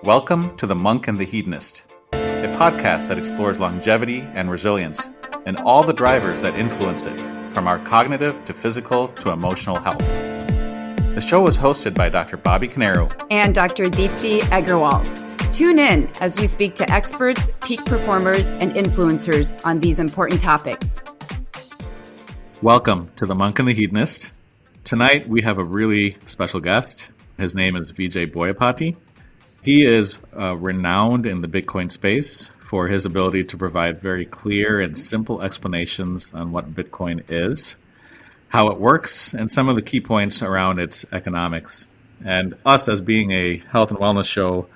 Welcome to The Monk and the Hedonist, a podcast that explores longevity and resilience and all the drivers that influence it, from our cognitive to physical to emotional health. The show was hosted by Dr. Bobby Canaro and Dr. Deepthi Agrawal. Tune in as we speak to experts, peak performers, and influencers on these important topics. Welcome to The Monk and the Hedonist. Tonight we have a really special guest. His name is Vijay Boyapati. He is renowned in the Bitcoin space for his ability to provide very clear and simple explanations on what Bitcoin is, how it works, and some of the key points around its economics. And us, as being a health and wellness show,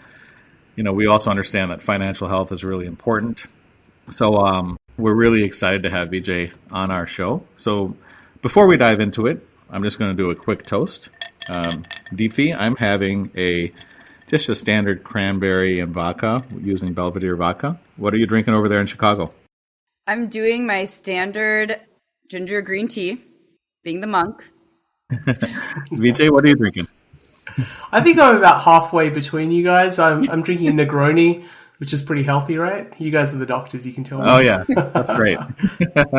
we also understand that financial health is really important. So we're really excited to have Vijay on our show. So before we dive into it, I'm just going to do a quick toast. Deepthi, I'm having just a standard cranberry and vodka using Belvedere vodka. What are you drinking over there in Chicago? I'm doing my standard ginger green tea, being the monk. Vijay, what are you drinking? I think I'm about halfway between you guys. I'm drinking Negroni, which is pretty healthy, right? You guys are the doctors, you can tell me. Oh, yeah. That's great.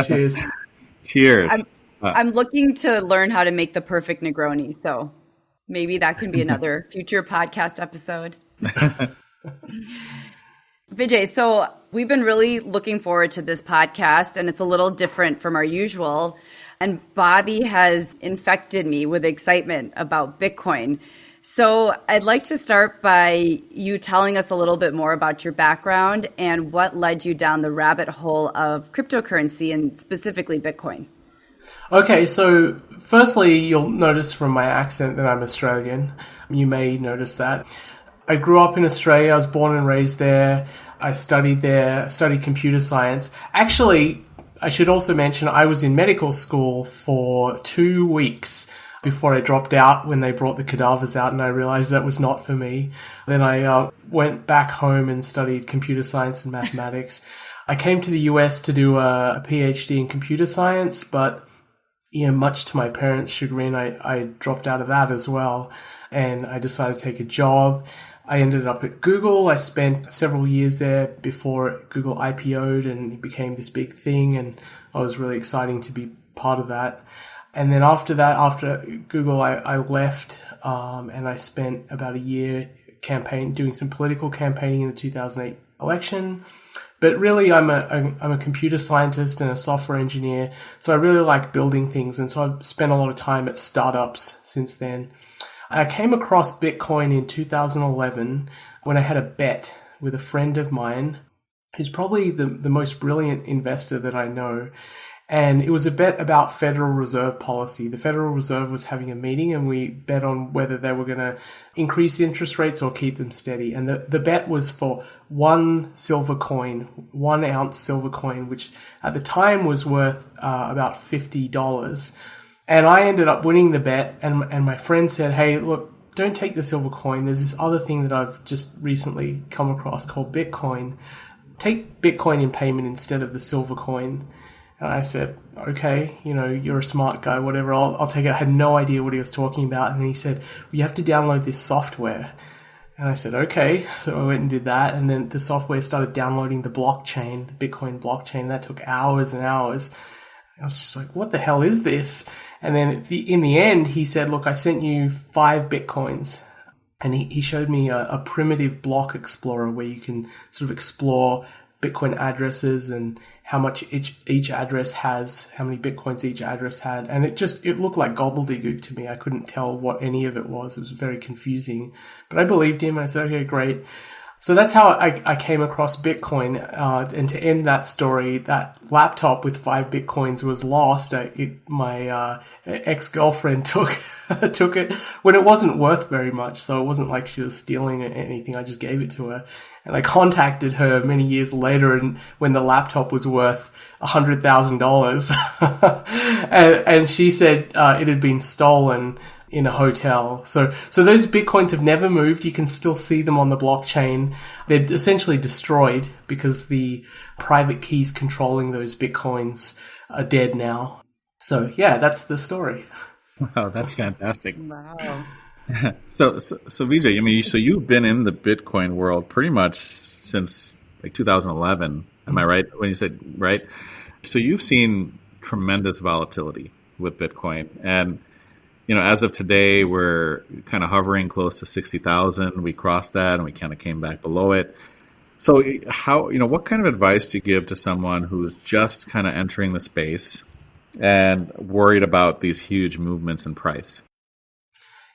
Cheers. Cheers. I'm looking to learn how to make the perfect Negroni, so maybe that can be another future podcast episode. Vijay, so we've been really looking forward to this podcast, and it's a little different from our usual. And Bobby has infected me with excitement about Bitcoin. So I'd like to start by you telling us a little bit more about your background and what led you down the rabbit hole of cryptocurrency and specifically Bitcoin. Okay, so firstly, you'll notice from my accent that I'm Australian. You may notice that. I grew up in Australia. I was born and raised there. I studied there, studied computer science. Actually, I should also mention I was in medical school for 2 weeks before I dropped out when they brought the cadavers out, and I realized that was not for me. Then I went back home and studied computer science and mathematics. I came to the US to do a PhD in computer science, but much to my parents' chagrin, I dropped out of that as well, and I decided to take a job. I ended up at Google. I spent several years there before Google IPO'd and it became this big thing, and I was really exciting to be part of that. And then after that, after Google, I left and I spent about a year doing some political campaigning in the 2008 election. But really, I'm a computer scientist and a software engineer, so I really like building things, and so I've spent a lot of time at startups since then. I came across Bitcoin in 2011 when I had a bet with a friend of mine who's probably the most brilliant investor that I know. And it was a bet about Federal Reserve policy. The Federal Reserve was having a meeting and we bet on whether they were going to increase interest rates or keep them steady. And the bet was for 1 silver coin, 1 ounce silver coin, which at the time was worth about $50. And I ended up winning the bet. And my friend said, hey, look, don't take the silver coin. There's this other thing that I've just recently come across called Bitcoin. Take Bitcoin in payment instead of the silver coin. And I said, okay, you're a smart guy, whatever, I'll take it. I had no idea what he was talking about. And he said, well, you have to download this software. And I said, okay. So I went and did that. And then the software started downloading the blockchain, the Bitcoin blockchain. That took hours and hours. I was just like, what the hell is this? And then in the end, he said, look, I sent you 5 Bitcoins. And he showed me a primitive block explorer where you can sort of explore Bitcoin addresses and how much each address has, how many Bitcoins each address had. And it looked like gobbledygook to me. I couldn't tell what any of it was. It was very confusing. But I believed him. I said, okay, great. So that's how I came across Bitcoin. And to end that story, that laptop with 5 Bitcoins was lost. My ex-girlfriend took it when it wasn't worth very much. So it wasn't like she was stealing anything. I just gave it to her. And I contacted her many years later, and when the laptop was worth $100,000, and she said it had been stolen in a hotel. So those Bitcoins have never moved. You can still see them on the blockchain. They're essentially destroyed because the private keys controlling those Bitcoins are dead now. So yeah, that's the story. Wow, that's fantastic. Wow. So Vijay, I mean, so you've been in the Bitcoin world pretty much since like 2011. Am I right when you said right? So you've seen tremendous volatility with Bitcoin, and as of today, we're kind of hovering close to 60,000. We crossed that, and we kind of came back below it. So what kind of advice do you give to someone who's just kind of entering the space and worried about these huge movements in price?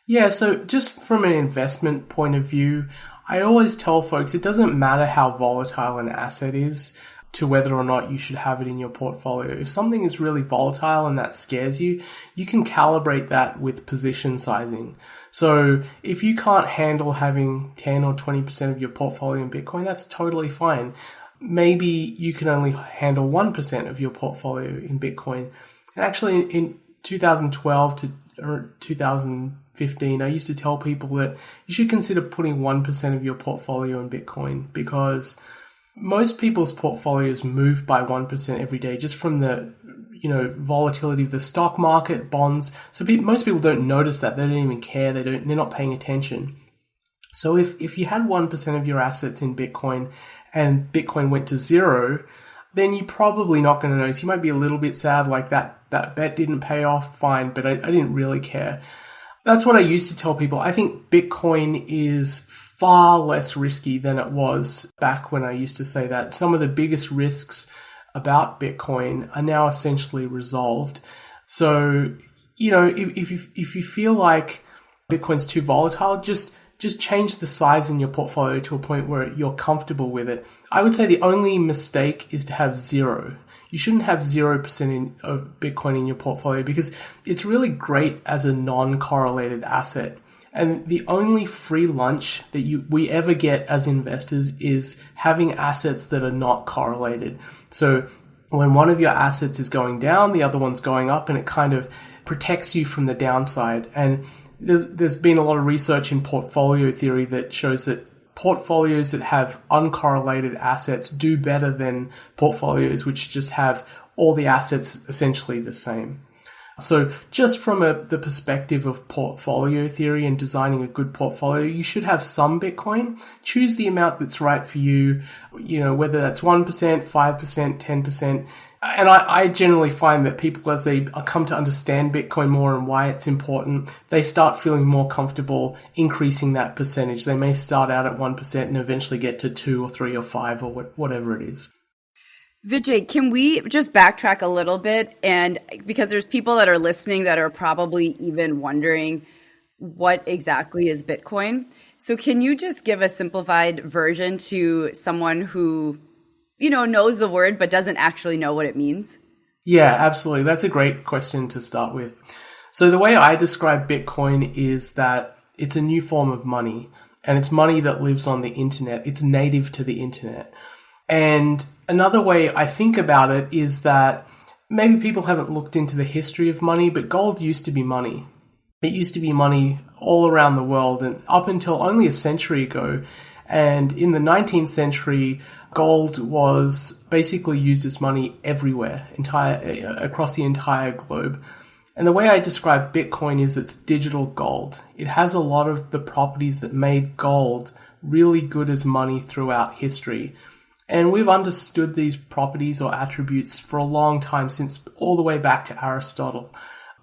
Yeah, so just from an investment point of view, I always tell folks it doesn't matter how volatile an asset is to whether or not you should have it in your portfolio. If something is really volatile and that scares you, you can calibrate that with position sizing. So if you can't handle having 10 or 20% of your portfolio in Bitcoin, that's totally fine. Maybe you can only handle 1% of your portfolio in Bitcoin. And actually in 2012 to 2015, I used to tell people that you should consider putting 1% of your portfolio in Bitcoin, because most people's portfolios move by 1% every day just from the volatility of the stock market, bonds. So most people don't notice that. They don't even care. They're not paying attention. So if you had 1% of your assets in Bitcoin and Bitcoin went to zero, then you're probably not going to notice. You might be a little bit sad, like that bet didn't pay off, fine, but I didn't really care. That's what I used to tell people. I think Bitcoin is far less risky than it was back when I used to say that. Some of the biggest risks about Bitcoin are now essentially resolved. So, if you feel like Bitcoin's too volatile, just change the size in your portfolio to a point where you're comfortable with it. I would say the only mistake is to have zero. You shouldn't have 0% of Bitcoin in your portfolio, because it's really great as a non-correlated asset. And the only free lunch that we ever get as investors is having assets that are not correlated. So when one of your assets is going down, the other one's going up, and it kind of protects you from the downside. And there's been a lot of research in portfolio theory that shows that portfolios that have uncorrelated assets do better than portfolios which just have all the assets essentially the same. So just from the perspective of portfolio theory and designing a good portfolio, you should have some Bitcoin. Choose the amount that's right for you, whether that's 1%, 5%, 10%. And I generally find that people, as they come to understand Bitcoin more and why it's important, they start feeling more comfortable increasing that percentage. They may start out at 1% and eventually get to 2 or 3 or 5 or whatever it is. Vijay, can we just backtrack a little bit? And because there's people that are listening that are probably even wondering what exactly is Bitcoin. So can you just give a simplified version to someone who, knows the word but doesn't actually know what it means? Yeah, absolutely. That's a great question to start with. So the way I describe Bitcoin is that it's a new form of money, and it's money that lives on the internet. It's native to the internet. And another way I think about it is that maybe people haven't looked into the history of money, but gold used to be money. It used to be money all around the world, and up until only a century ago. And in the 19th century, gold was basically used as money everywhere, across the entire globe. And the way I describe Bitcoin is it's digital gold. It has a lot of the properties that made gold really good as money throughout history. And we've understood these properties or attributes for a long time, since all the way back to Aristotle.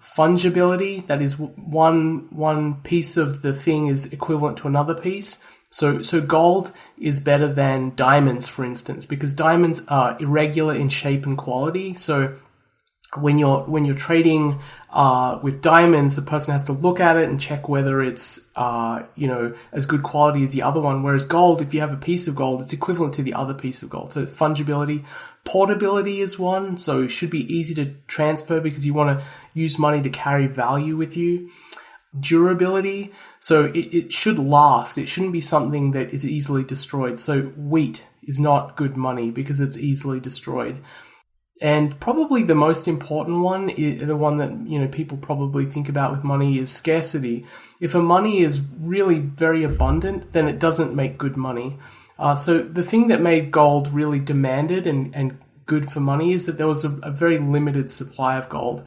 Fungibility, that is one piece of the thing is equivalent to another piece. So gold is better than diamonds, for instance, because diamonds are irregular in shape and quality. So when you're trading with diamonds, the person has to look at it and check whether it's as good quality as the other one. Whereas gold, if you have a piece of gold, it's equivalent to the other piece of gold. So fungibility, portability is one. So it should be easy to transfer because you want to use money to carry value with you. Durability, so it should last. It shouldn't be something that is easily destroyed. So wheat is not good money because it's easily destroyed. And probably the most important one, the one that people probably think about with money, is scarcity. If a money is really very abundant, then it doesn't make good money. So the thing that made gold really demanded and good for money is that there was a very limited supply of gold.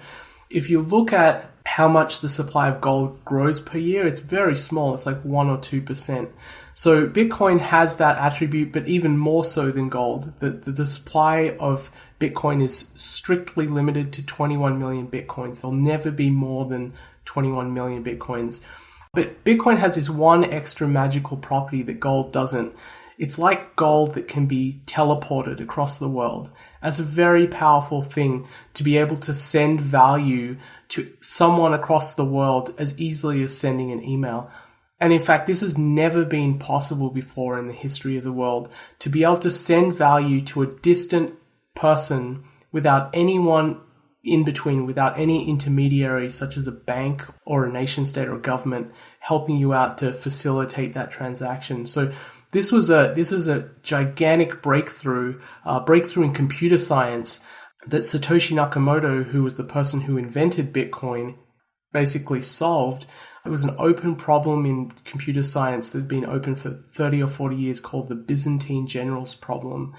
If you look at how much the supply of gold grows per year, it's very small. It's like 1 or 2%. So Bitcoin has that attribute, but even more so than gold. The supply of Bitcoin is strictly limited to 21 million Bitcoins. There'll never be more than 21 million Bitcoins. But Bitcoin has this one extra magical property that gold doesn't. It's like gold that can be teleported across the world. That's a very powerful thing, to be able to send value to someone across the world as easily as sending an email. And in fact, this has never been possible before in the history of the world, to be able to send value to a distant person without anyone in between, without any intermediary such as a bank or a nation state or government helping you out to facilitate that transaction. So this is a gigantic breakthrough in computer science that Satoshi Nakamoto, who was the person who invented Bitcoin, basically solved. It was an open problem in computer science that had been open for 30 or 40 years called the Byzantine generals problem.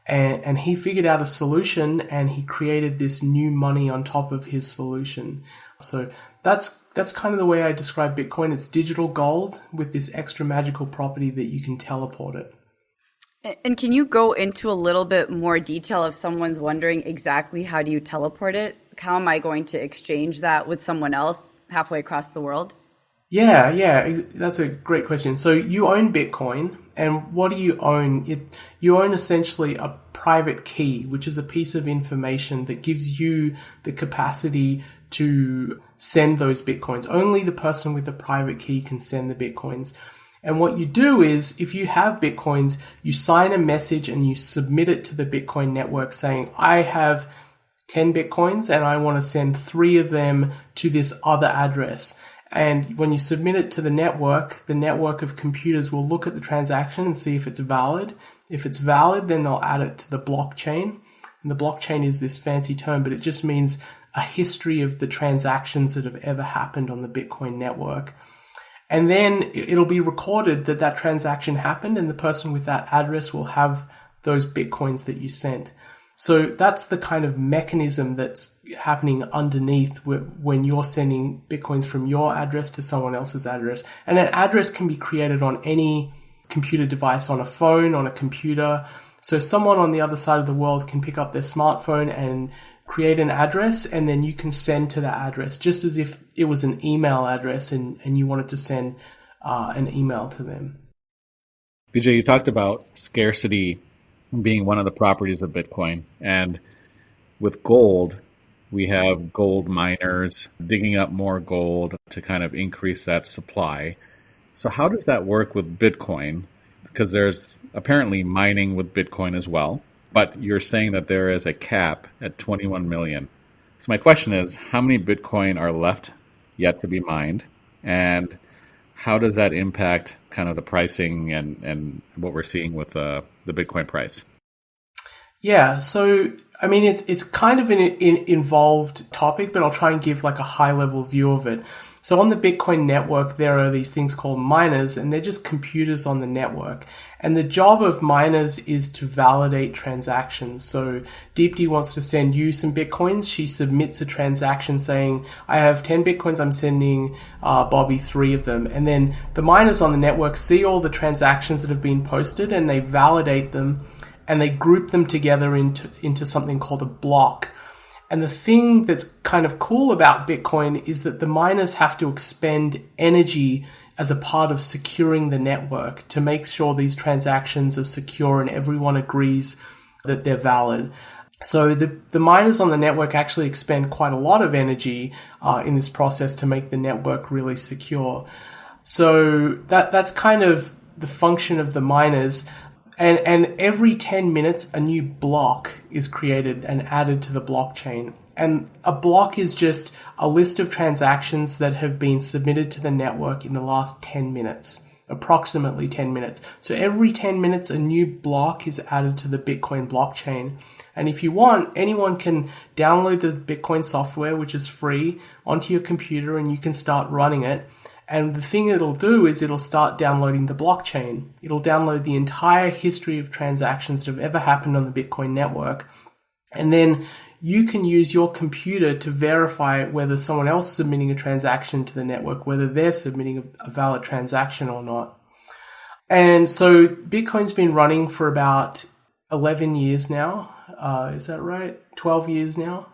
And he figured out a solution, and he created this new money on top of his solution. So that's kind of the way I describe Bitcoin. It's digital gold with this extra magical property that you can teleport it. And can you go into a little bit more detail if someone's wondering exactly how do you teleport it? How am I going to exchange that with someone else halfway across the world? Yeah, that's a great question. So you own Bitcoin, and what do you own? You own essentially a private key, which is a piece of information that gives you the capacity to send those Bitcoins. Only the person with the private key can send the Bitcoins. And what you do is, if you have Bitcoins, you sign a message and you submit it to the Bitcoin network saying, I have 10 Bitcoins and I want to send 3 of them to this other address. And when you submit it to the network of computers will look at the transaction and see if it's valid. If it's valid, then they'll add it to the blockchain. And the blockchain is this fancy term, but it just means a history of the transactions that have ever happened on the Bitcoin network. And then it'll be recorded that that transaction happened, and the person with that address will have those Bitcoins that you sent. So that's the kind of mechanism that's happening underneath when you're sending Bitcoins from your address to someone else's address. And an address can be created on any computer device, on a phone, on a computer. So someone on the other side of the world can pick up their smartphone and create an address, and then you can send to that address, just as if it was an email address and you wanted to send an email to them. Vijay, you talked about scarcity being one of the properties of Bitcoin. And with gold, we have gold miners digging up more gold to kind of increase that supply. So how does that work with Bitcoin? Because there's apparently mining with Bitcoin as well, but you're saying that there is a cap at 21 million. So my question is, how many Bitcoin are left yet to be mined? And how does that impact kind of the pricing and what we're seeing with the Bitcoin price? Yeah, so I mean, it's kind of an involved topic, but I'll try and give like a high level view of it. So on the Bitcoin network, there are these things called miners, and they're just computers on the network. And the job of miners is to validate transactions. So Deepti wants to send you some Bitcoins. She submits a transaction saying, I have 10 Bitcoins, I'm sending Bobby 3 of them. And then the miners on the network see all the transactions that have been posted, and they validate them, and they group them together into something called a block. And the thing that's kind of cool about Bitcoin is that the miners have to expend energy as a part of securing the network to make sure these transactions are secure and everyone agrees that they're valid. So the miners on the network actually expend quite a lot of energy in this process to make the network really secure. So that's kind of the function of the miners. And every 10 minutes, a new block is created and added to the blockchain. And a block is just a list of transactions that have been submitted to the network in the last 10 minutes, approximately 10 minutes. So every 10 minutes, a new block is added to the Bitcoin blockchain. And if you want, anyone can download the Bitcoin software, which is free, onto your computer, and you can start running it. And the thing it'll do is it'll start downloading the blockchain. It'll download the entire history of transactions that have ever happened on the Bitcoin network. And then you can use your computer to verify whether someone else is submitting a transaction to the network, whether they're submitting a valid transaction or not. And so Bitcoin's been running for about 11 years now. Is that right? 12 years now.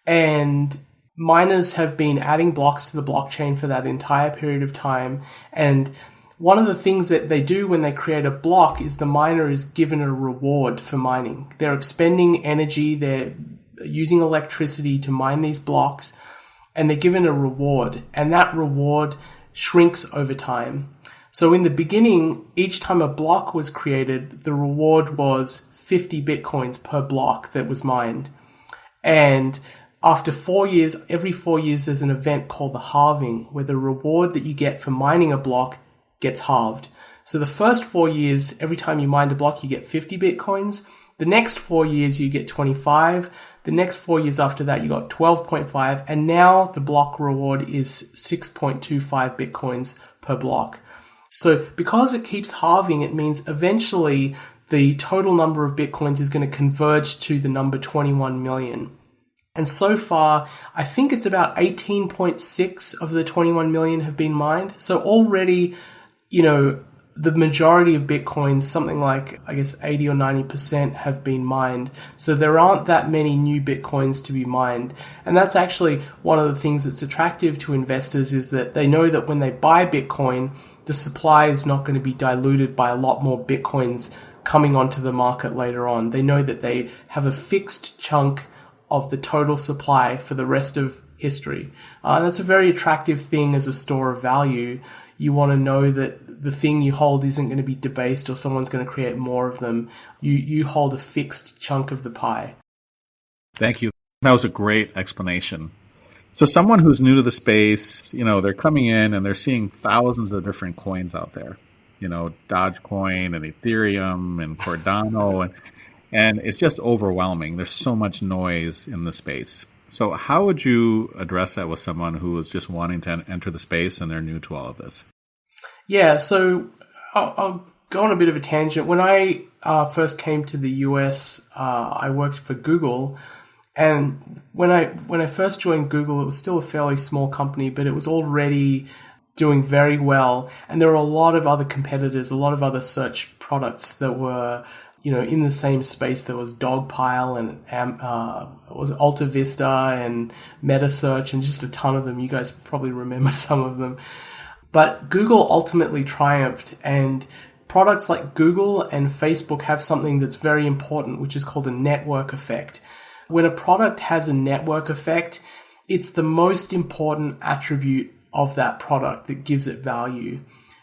And miners have been adding blocks to the blockchain for that entire period of time. And one of the things that they do when they create a block is the miner is given a reward for mining. They're expending energy, they're using electricity to mine these blocks, and they're given a reward. And that reward shrinks over time. So in the beginning, each time a block was created, the reward was 50 Bitcoins per block that was mined. And after 4 years, every 4 years, there's an event called the halving, where the reward that you get for mining a block gets halved. So the first 4 years, every time you mined a block, you get 50 Bitcoins. The next 4 years, you get 25. The next 4 years after that, you got 12.5. And now the block reward is 6.25 Bitcoins per block. So because it keeps halving, it means eventually the total number of Bitcoins is going to converge to the number 21 million. And so far, I think it's about 18.6 of the 21 million have been mined. So already, the majority of Bitcoins, something like, 80 or 90% have been mined. So there aren't that many new Bitcoins to be mined. And that's actually one of the things that's attractive to investors, is that they know that when they buy Bitcoin, the supply is not going to be diluted by a lot more Bitcoins coming onto the market later on. They know that they have a fixed chunk of the total supply for the rest of history. That's a very attractive thing as a store of value. You want to know that the thing you hold isn't going to be debased or someone's going to create more of them. You hold a fixed chunk of the pie. Thank you. That was a great explanation. So someone who's new to the space, they're coming in and they're seeing thousands of different coins out there, Dogecoin and Ethereum and Cardano, and it's just overwhelming. There's so much noise in the space. So how would you address that with someone who is just wanting to enter the space and they're new to all of this? Yeah, so I'll go on a bit of a tangent. When I first came to the US, I worked for Google. And when I first joined Google, it was still a fairly small company, but it was already doing very well. And there were a lot of other competitors, a lot of other search products that were, in the same space. There was Dogpile and was Alta Vista and MetaSearch and just a ton of them. You guys probably remember some of them. But Google ultimately triumphed, and products like Google and Facebook have something that's very important, which is called a network effect. When a product has a network effect, it's the most important attribute of that product that gives it value.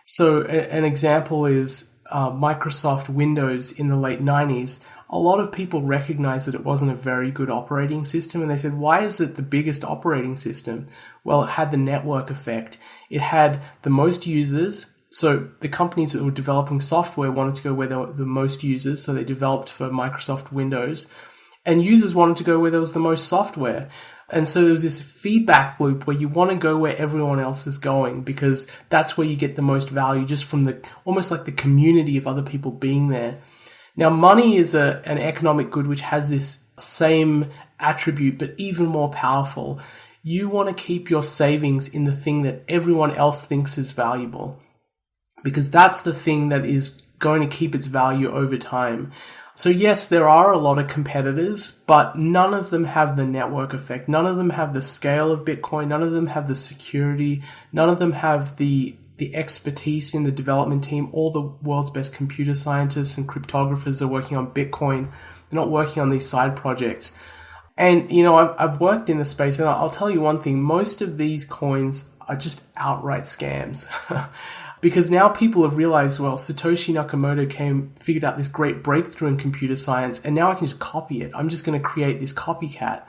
So an example is Microsoft Windows in the late 90s. A lot of people recognized that it wasn't a very good operating system, and they said, why is it the biggest operating system? Well, it had the network effect. It had the most users. So the companies that were developing software wanted to go where there were the most users, so they developed for Microsoft Windows. And users wanted to go where there was the most software. And so there was this feedback loop where you want to go where everyone else is going, because that's where you get the most value, just from almost like the community of other people being there. Now, money is an economic good which has this same attribute, but even more powerful. You want to keep your savings in the thing that everyone else thinks is valuable, because that's the thing that is going to keep its value over time. So yes, there are a lot of competitors, but none of them have the network effect. None of them have the scale of Bitcoin. None of them have the security. None of them have the expertise in the development team. All the world's best computer scientists and cryptographers are working on Bitcoin. They're not working on these side projects. And, I've worked in the space, and I'll tell you one thing. Most of these coins are just outright scams. Because now people have realized, well, Satoshi Nakamoto figured out this great breakthrough in computer science, and now I can just copy it. I'm just going to create this copycat.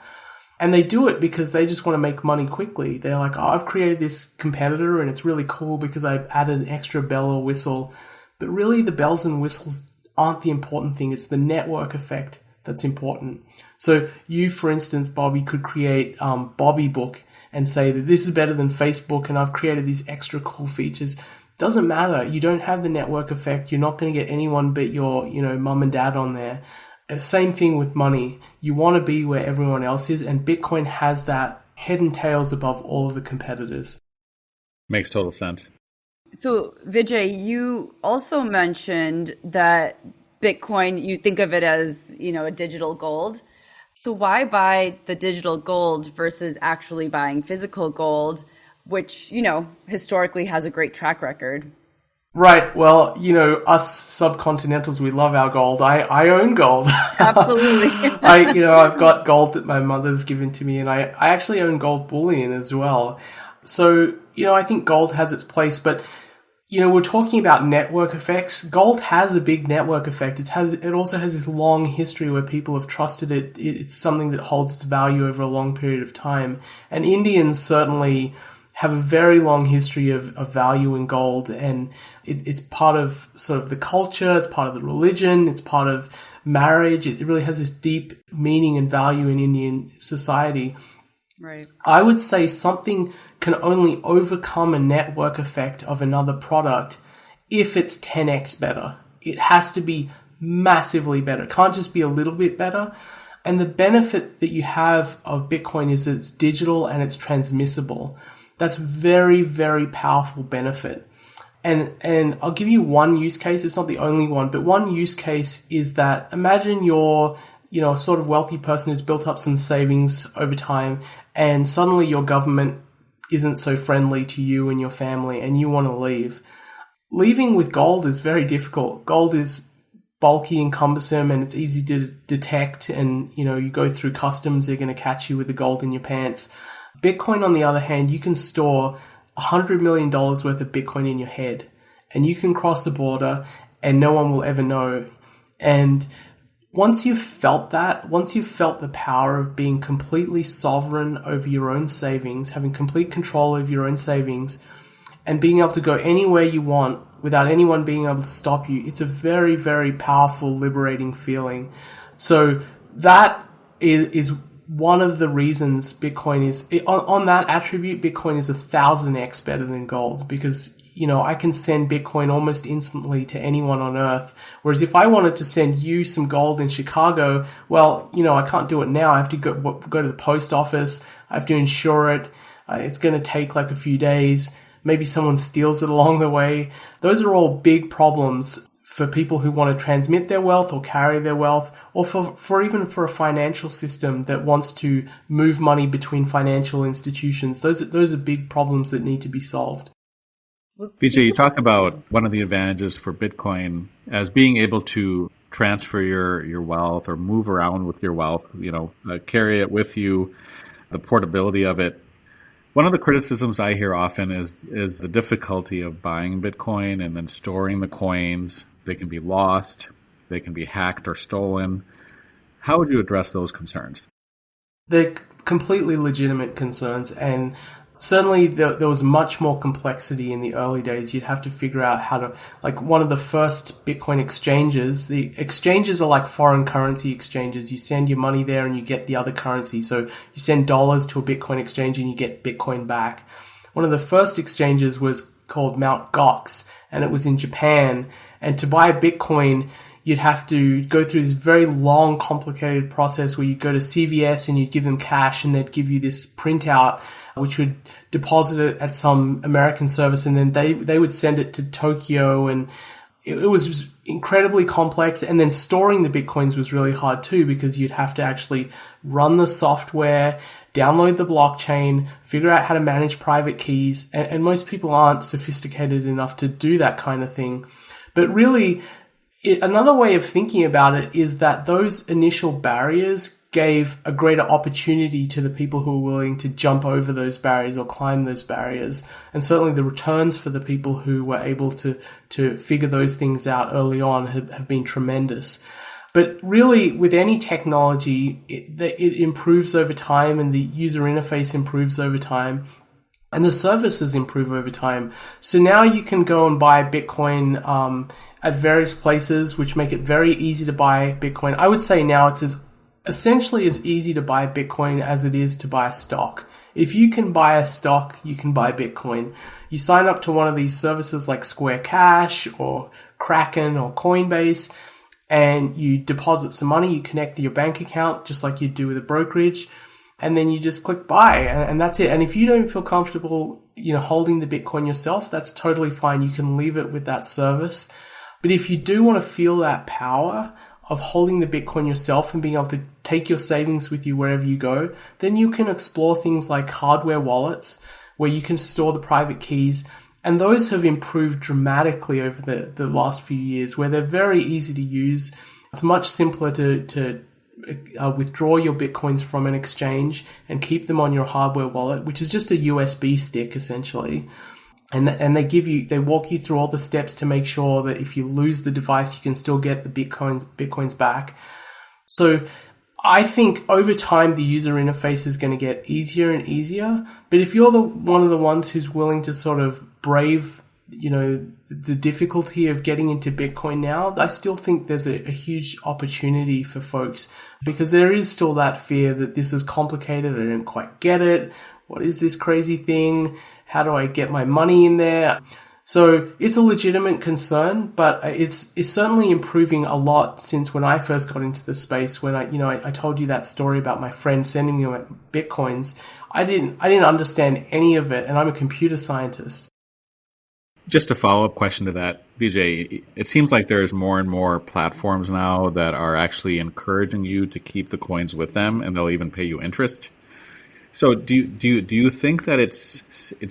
And they do it because they just want to make money quickly. They're like, I've created this competitor and it's really cool because I've added an extra bell or whistle. But really, the bells and whistles aren't the important thing. It's the network effect that's important. So you, for instance, Bobby, could create Bobby Book and say that this is better than Facebook and I've created these extra cool features. Doesn't matter. You don't have the network effect. You're not going to get anyone but your, mum and dad on there. Same thing with money. You want to be where everyone else is, and Bitcoin has that head and tails above all of the competitors. Makes total sense. So, Vijay, you also mentioned that Bitcoin, you think of it as, a digital gold. So why buy the digital gold versus actually buying physical gold, which, historically has a great track record? Right. Well, us subcontinentals, we love our gold. I own gold. Absolutely. I've got gold that my mother's given to me, and I actually own gold bullion as well. So, I think gold has its place, but, we're talking about network effects. Gold has a big network effect. It also has this long history where people have trusted it. It's something that holds its value over a long period of time. And Indians certainly have a very long history of value in gold, and it's part of sort of the culture, it's part of the religion, it's part of marriage. It really has this deep meaning and value in Indian society. Right. I would say something can only overcome a network effect of another product if it's 10x better. It has to be massively better. It can't just be a little bit better. And the benefit that you have of Bitcoin is that it's digital and it's transmissible. That's very, very powerful benefit. And I'll give you one use case. It's not the only one, but one use case is that imagine you're, a sort of wealthy person who's built up some savings over time, and suddenly your government isn't so friendly to you and your family, and you want to leave. Leaving with gold is very difficult. Gold is bulky and cumbersome, and it's easy to detect, and, you go through customs, they're going to catch you with the gold in your pants. Bitcoin, on the other hand, you can store $100 million worth of Bitcoin in your head, and you can cross the border and no one will ever know. And once you've felt that, once you've felt the power of being completely sovereign over your own savings, having complete control over your own savings, and being able to go anywhere you want without anyone being able to stop you, it's a very, very powerful, liberating feeling. So that is one of the reasons Bitcoin is, on that attribute, Bitcoin is 1,000x better than gold, because, I can send Bitcoin almost instantly to anyone on earth. Whereas if I wanted to send you some gold in Chicago, well, I can't do it now. I have to go to the post office. I have to insure it. It's going to take like a few days. Maybe someone steals it along the way. Those are all big problems for people who want to transmit their wealth or carry their wealth, or for even for a financial system that wants to move money between financial institutions. Those are big problems that need to be solved. Vijay, you talk about one of the advantages for Bitcoin as being able to transfer your wealth or move around with your wealth, carry it with you, the portability of it. One of the criticisms I hear often is the difficulty of buying Bitcoin and then storing the coins. They can be lost, they can be hacked or stolen. How would you address those concerns? They're completely legitimate concerns, and certainly there was much more complexity in the early days. You'd have to figure out how to, like one of the first Bitcoin exchanges, the exchanges are like foreign currency exchanges. You send your money there and you get the other currency. So you send dollars to a Bitcoin exchange and you get Bitcoin back. One of the first exchanges was called Mt. Gox, and it was in Japan. And to buy Bitcoin, you'd have to go through this very long, complicated process where you go to CVS and you'd give them cash and they'd give you this printout which would deposit it at some American service, and then they would send it to Tokyo, and it was incredibly complex. And then storing the Bitcoins was really hard too, because you'd have to actually run the software, download the blockchain, figure out how to manage private keys, and most people aren't sophisticated enough to do that kind of thing. But really, another way of thinking about it is that those initial barriers gave a greater opportunity to the people who were willing to jump over those barriers or climb those barriers. And certainly the returns for the people who were able to figure those things out early on have been tremendous. But really, with any technology, it improves over time, and the user interface improves over time, and the services improve over time. So now you can go and buy Bitcoin at various places, which make it very easy to buy Bitcoin. I would say now it's essentially as easy to buy Bitcoin as it is to buy a stock. If you can buy a stock, you can buy Bitcoin. You sign up to one of these services like Square Cash or Kraken or Coinbase, and you deposit some money, you connect to your bank account just like you do with a brokerage, and then you just click buy, and that's it. And if you don't feel comfortable, holding the Bitcoin yourself, that's totally fine. You can leave it with that service. But if you do want to feel that power of holding the Bitcoin yourself and being able to take your savings with you wherever you go, then you can explore things like hardware wallets where you can store the private keys. And those have improved dramatically over the last few years, where they're very easy to use. It's much simpler to withdraw your Bitcoins from an exchange and keep them on your hardware wallet, which is just a USB stick essentially. And they walk you through all the steps to make sure that if you lose the device, you can still get the Bitcoins back. So I think over time, the user interface is going to get easier and easier. But if you're one of the ones who's willing to sort of brave, the difficulty of getting into Bitcoin now, I still think there's a huge opportunity for folks, because there is still that fear that this is complicated. I don't quite get it. What is this crazy thing? How do I get my money in there? So it's a legitimate concern, but it's certainly improving a lot since when I first got into the space. When I told you that story about my friend sending me my Bitcoins, I didn't understand any of it, and I'm a computer scientist. Just a follow-up question to that, Vijay, it seems like there's more and more platforms now that are actually encouraging you to keep the coins with them, and they'll even pay you interest. So do you think that it's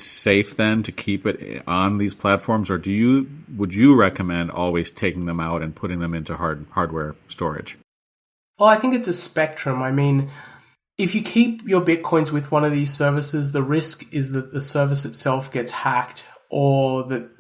safe then to keep it on these platforms, or would you recommend always taking them out and putting them into hardware storage? Well, I think it's a spectrum. I mean, if you keep your Bitcoins with one of these services, the risk is that the service itself gets hacked, or that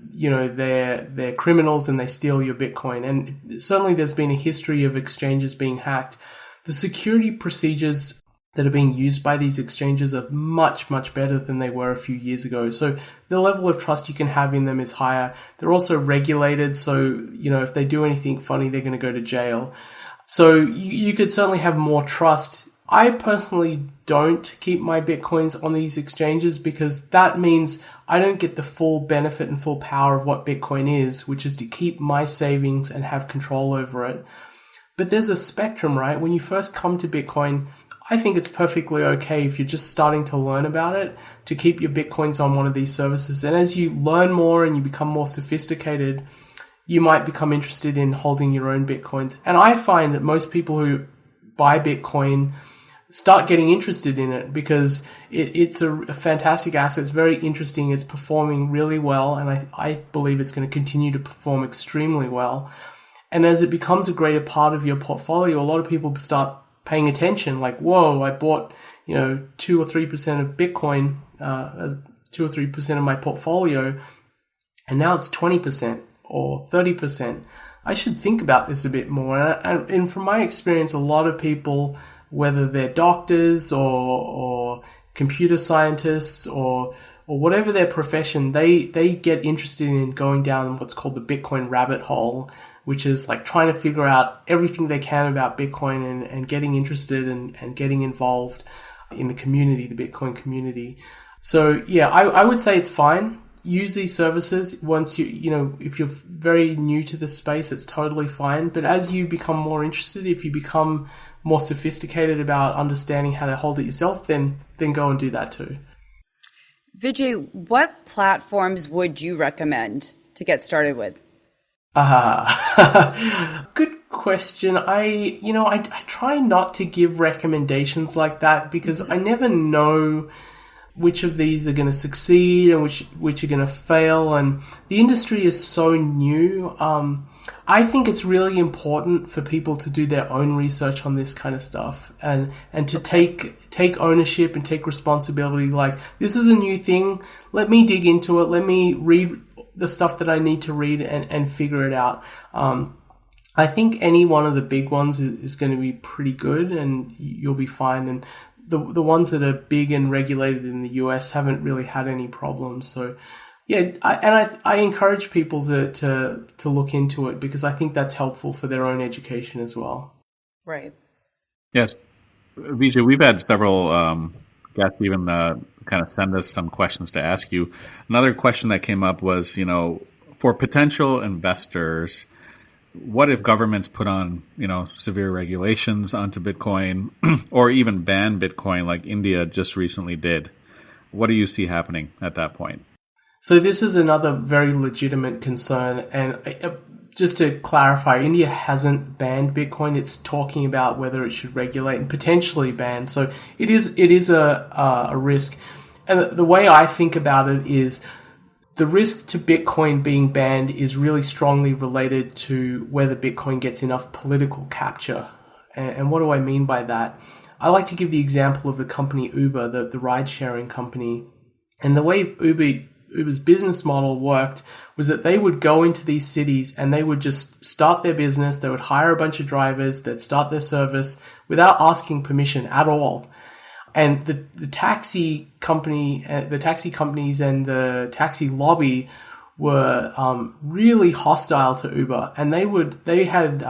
they're criminals and they steal your Bitcoin. And certainly there's been a history of exchanges being hacked. The security procedures that are being used by these exchanges are much, much better than they were a few years ago. So the level of trust you can have in them is higher. They're also regulated, so if they do anything funny, they're going to go to jail. So you could certainly have more trust. I personally don't keep my Bitcoins on these exchanges, because that means I don't get the full benefit and full power of what Bitcoin is, which is to keep my savings and have control over it. But there's a spectrum, right? When you first come to Bitcoin, I think it's perfectly okay if you're just starting to learn about it to keep your Bitcoins on one of these services. And as you learn more and you become more sophisticated, you might become interested in holding your own Bitcoins. And I find that most people who buy Bitcoin start getting interested in it because it's a fantastic asset. It's very interesting. It's performing really well. And I believe it's going to continue to perform extremely well. And as it becomes a greater part of your portfolio, a lot of people start paying attention, like, whoa, I bought, 2 or 3% of Bitcoin, as 2 or 3% of my portfolio, and now it's 20% or 30%. I should think about this a bit more. And from my experience, a lot of people, whether they're doctors or computer scientists or whatever their profession, they get interested in going down what's called the Bitcoin rabbit hole, which is like trying to figure out everything they can about Bitcoin and getting interested and getting involved in the community, the Bitcoin community. So yeah, I would say it's fine. Use these services once if you're very new to the space, it's totally fine. But as you become more interested, if you become more sophisticated about understanding how to hold it yourself, then go and do that too. Vijay, what platforms would you recommend to get started with? Good question. I try not to give recommendations like that because I never know which of these are going to succeed and which are going to fail. And the industry is so new. I think it's really important for people to do their own research on this kind of stuff and to take ownership and take responsibility. Like, this is a new thing. Let me dig into it. Let me read the stuff that I need to read and figure it out. I think any one of the big ones is going to be pretty good and you'll be fine. And the ones that are big and regulated in the US haven't really had any problems. So yeah, I encourage people to look into it because I think that's helpful for their own education as well. Right. Yes. Vijay, we've had several guests even kind of send us some questions to ask you. Another question that came up was, for potential investors, what if governments put on, severe regulations onto Bitcoin or even ban Bitcoin like India just recently did? What do you see happening at that point? So this is another very legitimate concern. And just to clarify, India hasn't banned Bitcoin. It's talking about whether it should regulate and potentially ban. So it is a risk. And the way I think about it is the risk to Bitcoin being banned is really strongly related to whether Bitcoin gets enough political capture. And what do I mean by that? I like to give the example of the company Uber, the ride-sharing company. And the way Uber's business model worked was that they would go into these cities and they would just start their business. They would hire a bunch of drivers that start their service without asking permission at all. And the taxi companies and the taxi lobby were really hostile to Uber, and they had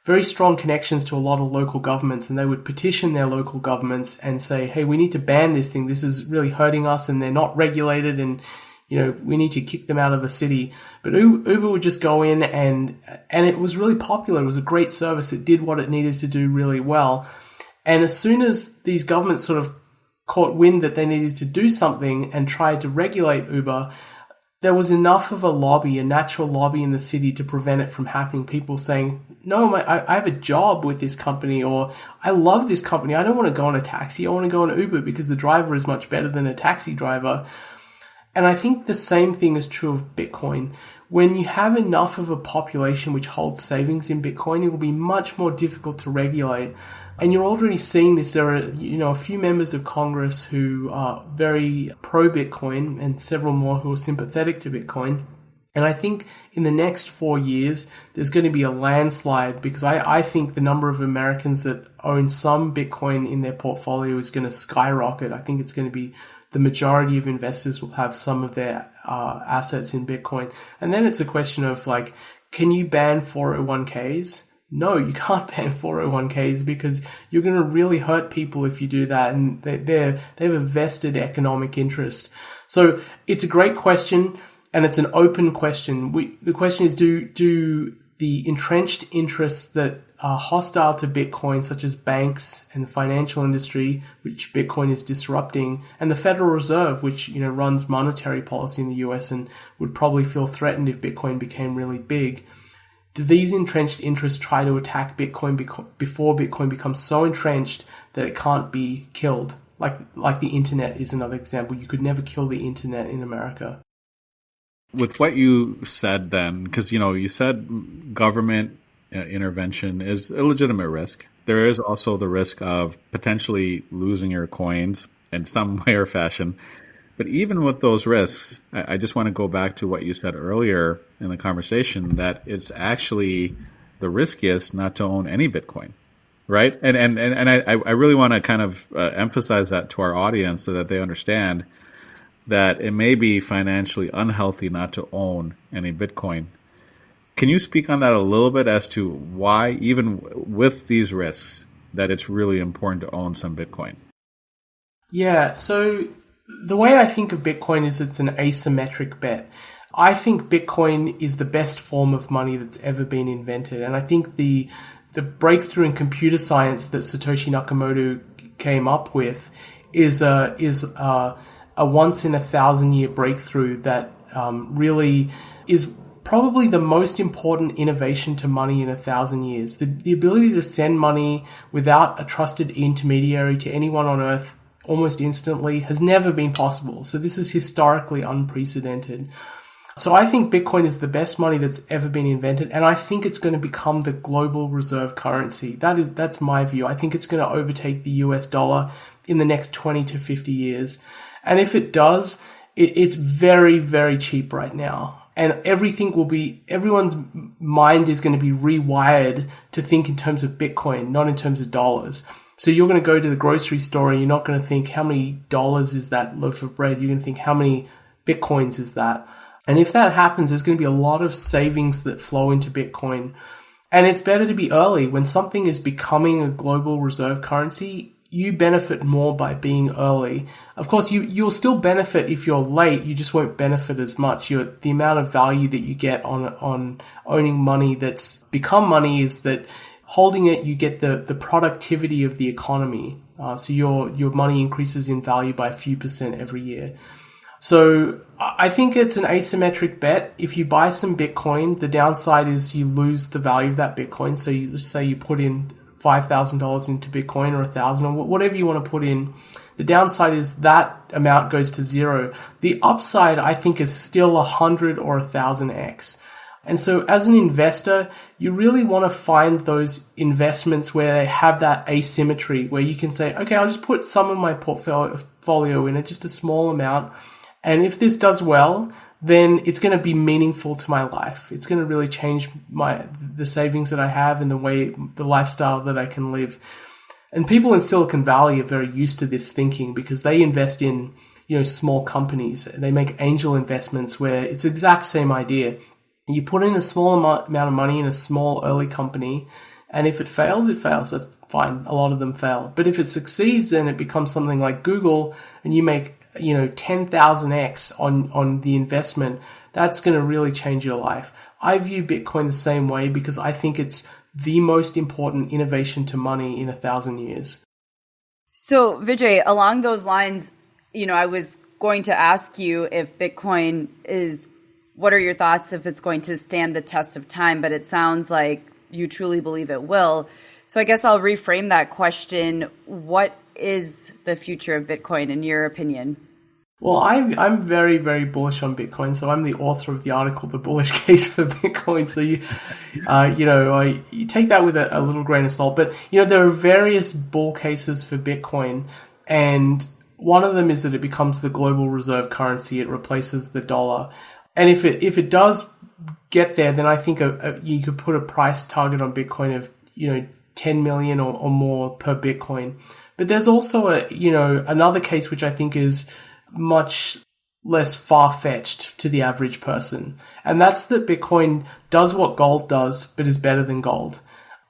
very strong connections to a lot of local governments, and they would petition their local governments and say, hey, we need to ban this thing. This is really hurting us, and they're not regulated, and we need to kick them out of the city. But Uber would just go in, and it was really popular. It was a great service. It did what it needed to do really well. And as soon as these governments sort of caught wind that they needed to do something and tried to regulate Uber, there was enough of a natural lobby in the city to prevent it from happening. People saying, no, I have a job with this company, or I love this company. I don't want to go on a taxi. I want to go on Uber because the driver is much better than a taxi driver. And I think the same thing is true of Bitcoin. When you have enough of a population which holds savings in Bitcoin, it will be much more difficult to regulate. And you're already seeing this. There are, a few members of Congress who are very pro-Bitcoin and several more who are sympathetic to Bitcoin. And I think in the next 4 years, there's going to be a landslide because I think the number of Americans that own some Bitcoin in their portfolio is going to skyrocket. I think it's going to be the majority of investors will have some of their assets in Bitcoin. And then it's a question of can you ban 401ks? No, you can't ban 401ks because you're going to really hurt people if you do that. And they have a vested economic interest. So it's a great question and it's an open question. The question is, do the entrenched interests that are hostile to Bitcoin, such as banks and the financial industry, which Bitcoin is disrupting, and the Federal Reserve, which runs monetary policy in the US and would probably feel threatened if Bitcoin became really big, do these entrenched interests try to attack Bitcoin before Bitcoin becomes so entrenched that it can't be killed? Like the internet is another example. You could never kill the internet in America. With what you said then, because you said government intervention is a legitimate risk. There is also the risk of potentially losing your coins in some way or fashion. But even with those risks, I just want to go back to what you said earlier in the conversation, that it's actually the riskiest not to own any Bitcoin, right? And I really want to kind of emphasize that to our audience so that they understand that it may be financially unhealthy not to own any Bitcoin. Can you speak on that a little bit as to why, even with these risks, that it's really important to own some Bitcoin? Yeah, so the way I think of Bitcoin is it's an asymmetric bet. I think Bitcoin is the best form of money that's ever been invented. And I think the breakthrough in computer science that Satoshi Nakamoto came up with is a once in 1,000-year breakthrough that really is probably the most important innovation to money in 1,000 years. The ability to send money without a trusted intermediary to anyone on Earth almost instantly has never been possible. So this is historically unprecedented. So I think Bitcoin is the best money that's ever been invented, and I think it's going to become the global reserve currency. That's my view. I think it's going to overtake the US dollar in the next 20 to 50 years. And if it does, it's very, very cheap right now. And everyone's mind is going to be rewired to think in terms of Bitcoin, not in terms of dollars. So you're going to go to the grocery store and you're not going to think, how many dollars is that loaf of bread? You're going to think, how many Bitcoins is that? And if that happens, there's going to be a lot of savings that flow into Bitcoin. And it's better to be early. When something is becoming a global reserve currency, you benefit more by being early. Of course, you'll still benefit if you're late. You just won't benefit as much. The amount of value that you get on owning money that's become money is that holding it, you get the productivity of the economy. So your money increases in value by a few percent every year. So I think it's an asymmetric bet. If you buy some Bitcoin, the downside is you lose the value of that Bitcoin. So you say you put in $5,000 into Bitcoin or 1,000 or whatever you want to put in. The downside is that amount goes to zero. The upside, I think, is still 100 or 1,000x. And so as an investor, you really want to find those investments where they have that asymmetry, where you can say, okay, I'll just put some of my portfolio in it, just a small amount. And if this does well, then it's going to be meaningful to my life. It's going to really change the savings that I have and the lifestyle that I can live. And people in Silicon Valley are very used to this thinking because they invest in, small companies. They make angel investments where it's the exact same idea. You put in a small amount of money in a small early company, and if it fails, it fails. That's fine. A lot of them fail. But if it succeeds, then it becomes something like Google, and you make 10,000x on the investment. That's going to really change your life. I view Bitcoin the same way because I think it's the most important innovation to money in 1,000 years. So Vijay, along those lines, I was going to ask you if Bitcoin what are your thoughts if it's going to stand the test of time? But it sounds like you truly believe it will. So I guess I'll reframe that question. What is the future of Bitcoin in your opinion? Well, I'm very, very bullish on Bitcoin. So I'm the author of the article, The Bullish Case for Bitcoin. So you take that with a little grain of salt. But, there are various bull cases for Bitcoin. And one of them is that it becomes the global reserve currency. It replaces the dollar. And if it does get there, then I think you could put a price target on Bitcoin of, 10 million or more per Bitcoin. But there's also another case which I think is much less far-fetched to the average person. And that's that Bitcoin does what gold does, but is better than gold.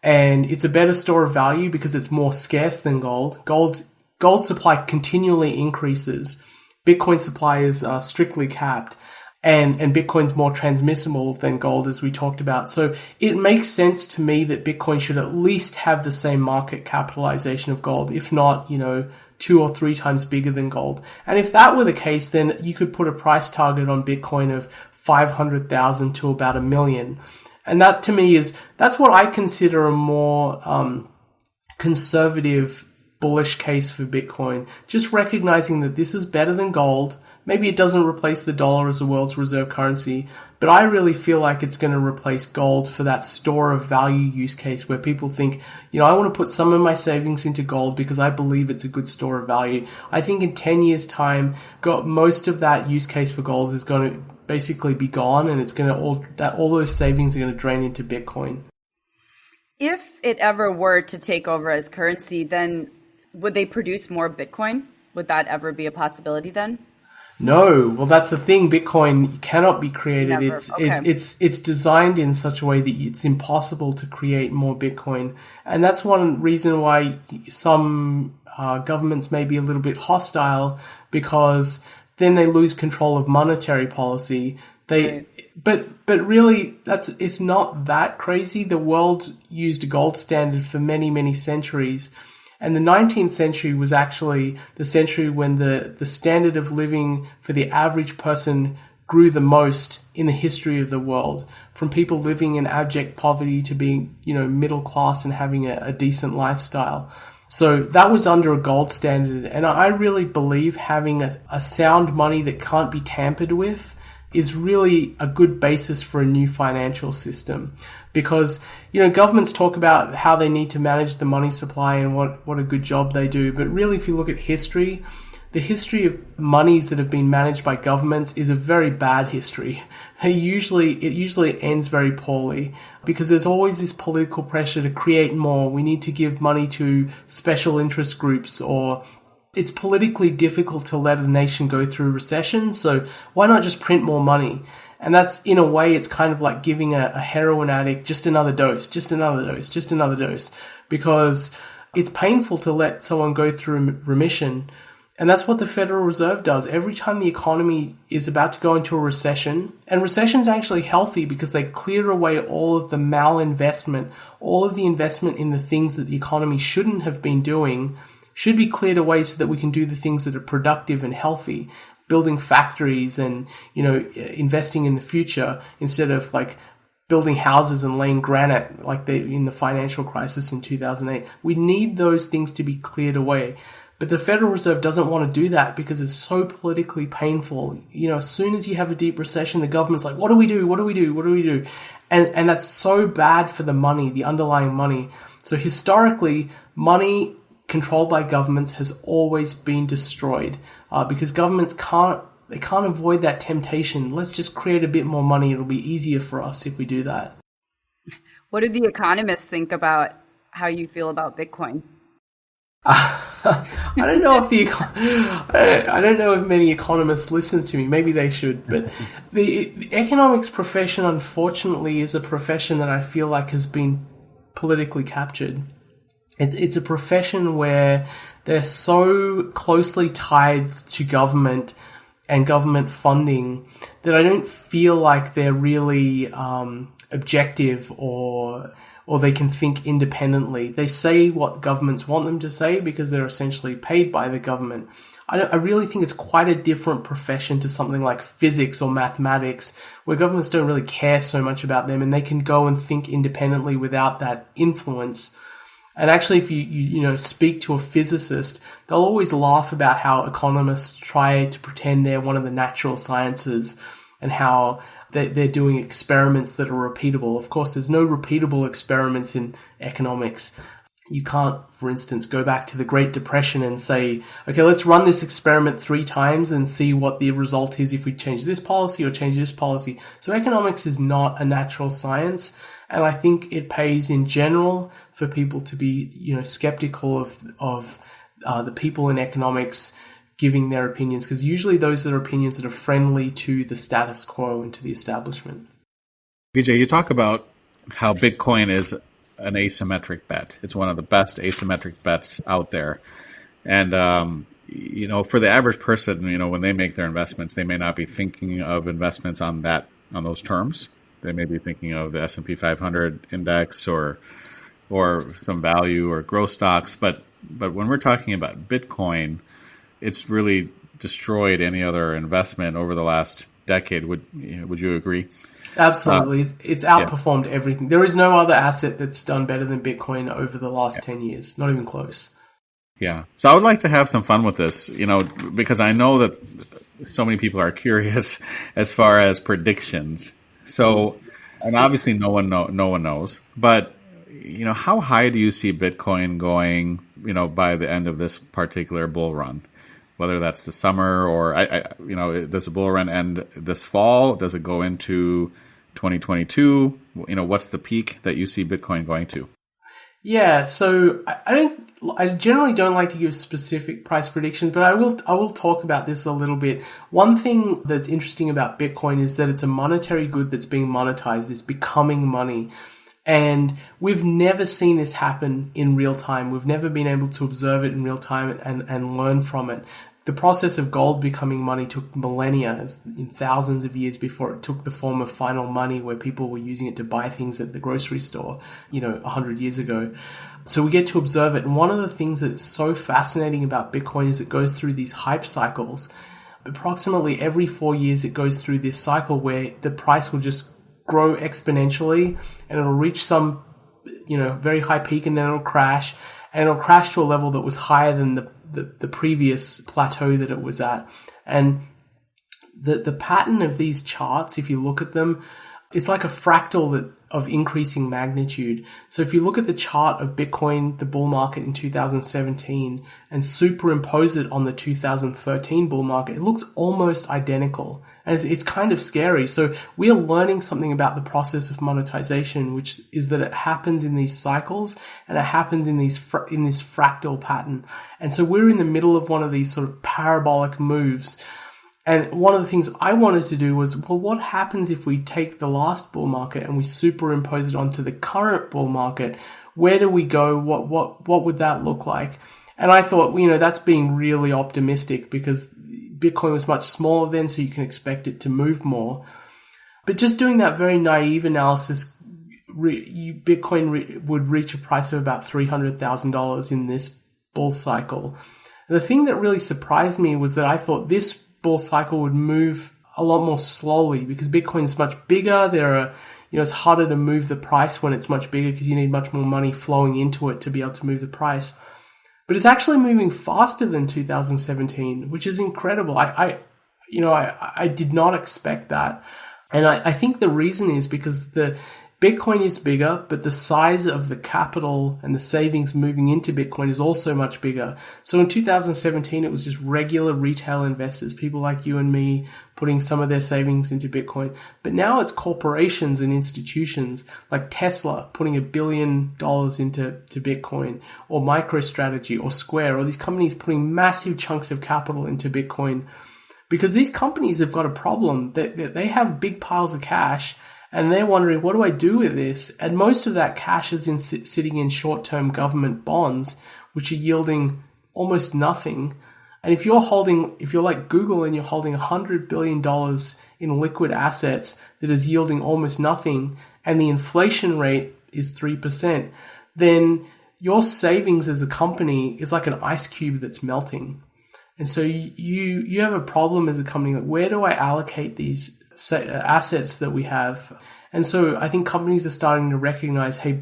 And it's a better store of value because it's more scarce than gold. Gold supply continually increases. Bitcoin supply is strictly capped. And Bitcoin's more transmissible than gold, as we talked about. So it makes sense to me that Bitcoin should at least have the same market capitalization of gold, if not, 2 or 3 times bigger than gold. And if that were the case, then you could put a price target on Bitcoin of 500,000 to about 1 million. And that to me that's what I consider a more conservative, bullish case for Bitcoin. Just recognizing that this is better than gold. Maybe it doesn't replace the dollar as the world's reserve currency, but I really feel like it's going to replace gold for that store of value use case where people think, I want to put some of my savings into gold because I believe it's a good store of value. I think in 10 years' time, most of that use case for gold is going to basically be gone, and it's going to all those savings are going to drain into Bitcoin. If it ever were to take over as currency, then would they produce more Bitcoin? Would that ever be a possibility then? No, well, that's the thing. Bitcoin cannot be created. Never. It's designed in such a way that it's impossible to create more Bitcoin, and that's one reason why some governments may be a little bit hostile, because then they lose control of monetary policy. But really, it's not that crazy. The world used a gold standard for many, many centuries. And the 19th century was actually the century when the standard of living for the average person grew the most in the history of the world, from people living in abject poverty to being, middle class and having a decent lifestyle. So that was under a gold standard. And I really believe having a sound money that can't be tampered with is really a good basis for a new financial system. Because, governments talk about how they need to manage the money supply and what a good job they do. But really, if you look at history, the history of monies that have been managed by governments is a very bad history. It usually ends very poorly because there's always this political pressure to create more. We need to give money to special interest groups, or it's politically difficult to let a nation go through recession. So why not just print more money? And that's, in a way, it's kind of like giving a heroin addict just another dose, because it's painful to let someone go through remission. And that's what the Federal Reserve does. Every time the economy is about to go into a recession, and recessions are actually healthy because they clear away all of the malinvestment, all of the investment in the things that the economy shouldn't have been doing, should be cleared away so that we can do the things that are productive and healthy, building factories and, investing in the future instead of like building houses and laying granite like they in the financial crisis in 2008. We need those things to be cleared away. But the Federal Reserve doesn't want to do that because it's so politically painful. As soon as you have a deep recession, the government's like, what do we do? What do we do? What do we do? And that's so bad for the money, the underlying money. So historically, money controlled by governments has always been destroyed because governments can't avoid that temptation. Let's just create a bit more money. It'll be easier for us if we do that. What do the economists think about how you feel about Bitcoin? I don't know if many economists listen to me. Maybe they should. But the economics profession, unfortunately, is a profession that I feel like has been politically captured. It's a profession where they're so closely tied to government and government funding that I don't feel like they're really objective or they can think independently. They say what governments want them to say because they're essentially paid by the government. I really think it's quite a different profession to something like physics or mathematics, where governments don't really care so much about them and they can go and think independently without that influence. And actually, if you speak to a physicist, they'll always laugh about how economists try to pretend they're one of the natural sciences and how they're doing experiments that are repeatable. Of course, there's no repeatable experiments in economics. You can't, for instance, go back to the Great Depression and say, okay, let's run this experiment 3 times and see what the result is if we change this policy or change this policy. So economics is not a natural science. And I think it pays in general for people to be, skeptical of the people in economics giving their opinions, because usually those are opinions that are friendly to the status quo and to the establishment. Vijay, you talk about how Bitcoin is an asymmetric bet. It's one of the best asymmetric bets out there. And, for the average person, when they make their investments, they may not be thinking of investments on those terms. They may be thinking of the S&P 500 index or some value or growth stocks. But when we're talking about Bitcoin, it's really destroyed any other investment over the last decade. Would you agree? Absolutely. It's outperformed everything. There is no other asset that's done better than Bitcoin over the last 10 years. Not even close. Yeah. So I would like to have some fun with this, because I know that so many people are curious as far as predictions. So, and obviously no one knows, but how high do you see Bitcoin going, by the end of this particular bull run? Whether that's the summer or, does the bull run end this fall? Does it go into 2022? What's the peak that you see Bitcoin going to? Yeah, so I generally don't like to give specific price predictions, but I will talk about this a little bit. One thing that's interesting about Bitcoin is that it's a monetary good that's being monetized. It's becoming money. And we've never seen this happen in real time. We've never been able to observe it in real time and learn from it. The process of gold becoming money took millennia, in thousands of years before it took the form of final money, where people were using it to buy things at the grocery store, 100 years ago. So we get to observe it. And one of the things that's so fascinating about Bitcoin is it goes through these hype cycles. Approximately every 4 years, it goes through this cycle where the price will just grow exponentially and it'll reach some, very high peak, and then it'll crash, and it'll crash to a level that was higher than the previous plateau that it was at. And the pattern of these charts, if you look at them, it's like a fractal of increasing magnitude. So if you look at the chart of Bitcoin, the bull market in 2017, and superimpose it on the 2013 bull market, it looks almost identical. And it's kind of scary. So we are learning something about the process of monetization, which is that it happens in these cycles and it happens in this fractal pattern. And so we're in the middle of one of these sort of parabolic moves. And one of the things I wanted to do was, well, what happens if we take the last bull market and we superimpose it onto the current bull market? Where do we go? What would that look like? And I thought, that's being really optimistic because Bitcoin was much smaller then, so you can expect it to move more. But just doing that very naive analysis, Bitcoin would reach a price of about $300,000 in this bull cycle. And the thing that really surprised me was that I thought this bull cycle would move a lot more slowly because Bitcoin is much bigger. It's harder to move the price when it's much bigger because you need much more money flowing into it to be able to move the price. But it's actually moving faster than 2017, which is incredible. I did not expect that. And I think the reason is because the Bitcoin is bigger, but the size of the capital and the savings moving into Bitcoin is also much bigger. So in 2017, it was just regular retail investors, people like you and me, putting some of their savings into Bitcoin. But now it's corporations and institutions like Tesla putting $1 billion into Bitcoin, or MicroStrategy or Square, or these companies putting massive chunks of capital into Bitcoin. Because these companies have got a problem. They have big piles of cash, and they're wondering, what do I do with this? And most of that cash is sitting in short-term government bonds, which are yielding almost nothing. And if you're like Google and you're holding $100 billion in liquid assets that is yielding almost nothing, and the inflation rate is 3%, then your savings as a company is like an ice cube that's melting. And so you have a problem as a company. Like, where do I allocate these assets that we have? And so I think companies are starting to recognize, hey,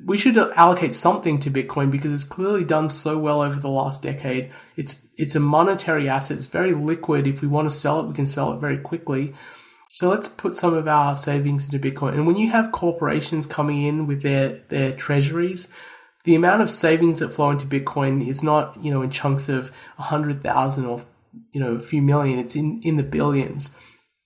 we should allocate something to Bitcoin because it's clearly done so well over the last decade. It's a monetary asset. It's very liquid. If we want to sell it, we can sell it very quickly. So let's put some of our savings into Bitcoin. And when you have corporations coming in with their treasuries, the amount of savings that flow into Bitcoin is not, in chunks of 100,000 or, a few million. It's in the billions.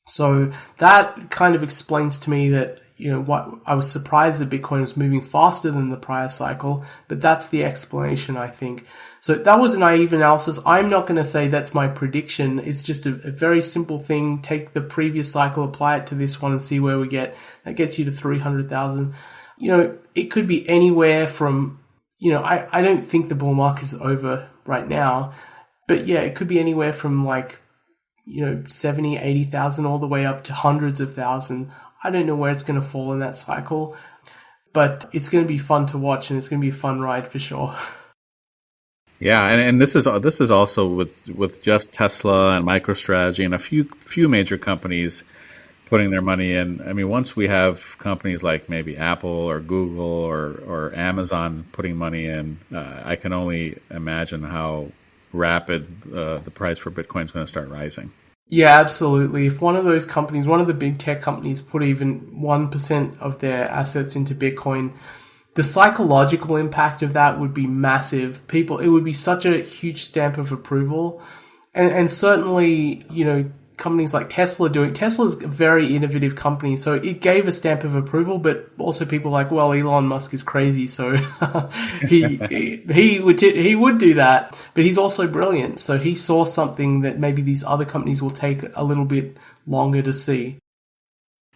So that kind of explains to me that, what I was surprised that Bitcoin was moving faster than the prior cycle, but that's the explanation, I think. So that was a naive analysis. I'm not going to say that's my prediction. It's just a very simple thing. Take the previous cycle, apply it to this one, and see where we get. That gets you to 300,000. It could be anywhere from, I don't think the bull market is over right now, but yeah, it could be anywhere from 70, 80,000 all the way up to hundreds of thousands. I don't know where it's going to fall in that cycle, but it's going to be fun to watch, and it's going to be a fun ride for sure. Yeah, and this is also with just Tesla and MicroStrategy and a few major companies putting their money in. I mean, once we have companies like maybe Apple or Google or Amazon putting money in, I can only imagine how rapid the price for Bitcoin is going to start rising. Yeah, absolutely. If one of those companies, one of the big tech companies, put even 1% of their assets into Bitcoin, the psychological impact of that would be massive. It would be such a huge stamp of approval. And certainly, companies like Tesla's a very innovative company, so it gave a stamp of approval, but also people like, well, Elon Musk is crazy, so he would do that, but he's also brilliant, so he saw something that maybe these other companies will take a little bit longer to see.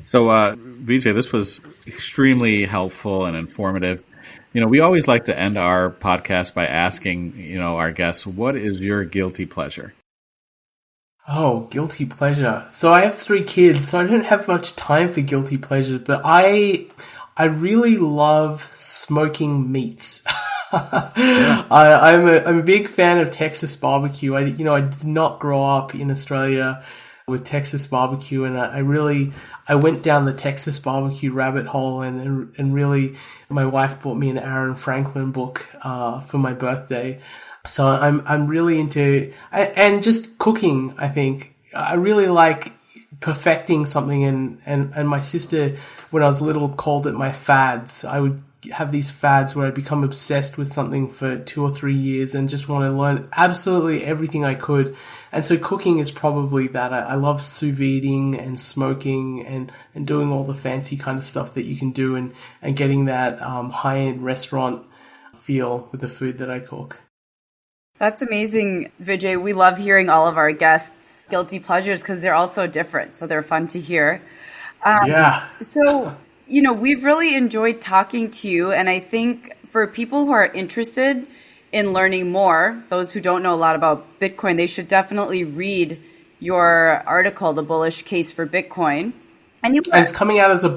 So, Vijay, this was extremely helpful and informative. We always like to end our podcast by asking, our guests, what is your guilty pleasure? Oh, guilty pleasure. So I have 3 kids, so I don't have much time for guilty pleasure, but I really love smoking meats. Yeah. I'm a big fan of Texas barbecue. I did not grow up in Australia with Texas barbecue, and I went down the Texas barbecue rabbit hole, and really, my wife bought me an Aaron Franklin book for my birthday. So I'm really into, and just cooking, I think. I really like perfecting something, and my sister, when I was little, called it my fads. I would have these fads where I'd become obsessed with something for 2 or 3 years and just want to learn absolutely everything I could. And so cooking is probably that. I love sous videing and smoking and doing all the fancy kind of stuff that you can do, and getting that high-end restaurant feel with the food that I cook. That's amazing, Vijay. We love hearing all of our guests' guilty pleasures because they're all so different. So they're fun to hear. Yeah. So, we've really enjoyed talking to you. And I think for people who are interested in learning more, those who don't know a lot about Bitcoin, they should definitely read your article, The Bullish Case for Bitcoin. And it's coming out as a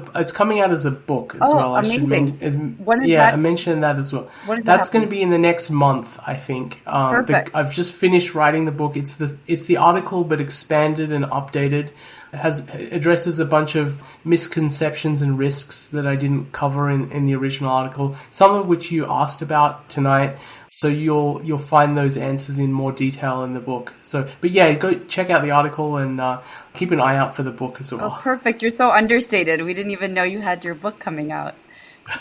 book as well. Amazing. I mentioned that as well. That's going to be in the next month, I think. Perfect. I've just finished writing the book. It's the article, but expanded and updated. It addresses a bunch of misconceptions and risks that I didn't cover in the original article. Some of which you asked about tonight. So you'll find those answers in more detail in the book. But yeah, go check out the article and keep an eye out for the book as well. Oh, perfect. You're so understated. We didn't even know you had your book coming out.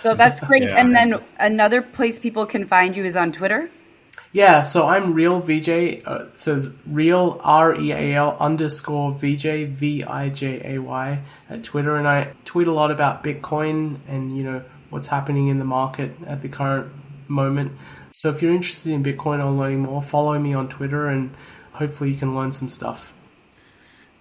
So that's great. Yeah. And then another place people can find you is on Twitter? Yeah, so I'm Real Vijay. So it's Real REAL _ Vijay VIJAY at Twitter, and I tweet a lot about Bitcoin and what's happening in the market at the current moment. So if you're interested in Bitcoin or learning more, follow me on Twitter and hopefully you can learn some stuff.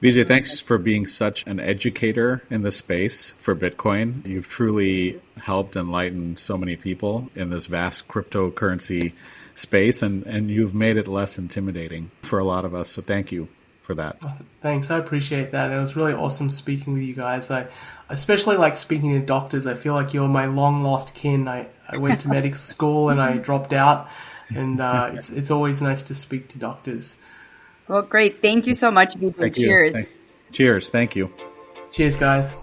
Vijay, thanks for being such an educator in the space for Bitcoin. You've truly helped enlighten so many people in this vast cryptocurrency space, and you've made it less intimidating for a lot of us. So thank you for that. Thanks. I appreciate that. It was really awesome speaking with you guys. I especially like speaking to doctors. I feel like you're my long lost kin. I went to medical school and I dropped out, and it's always nice to speak to doctors. Well, great. Thank you so much, Vijay. Cheers. Cheers. Thank you. Cheers, guys.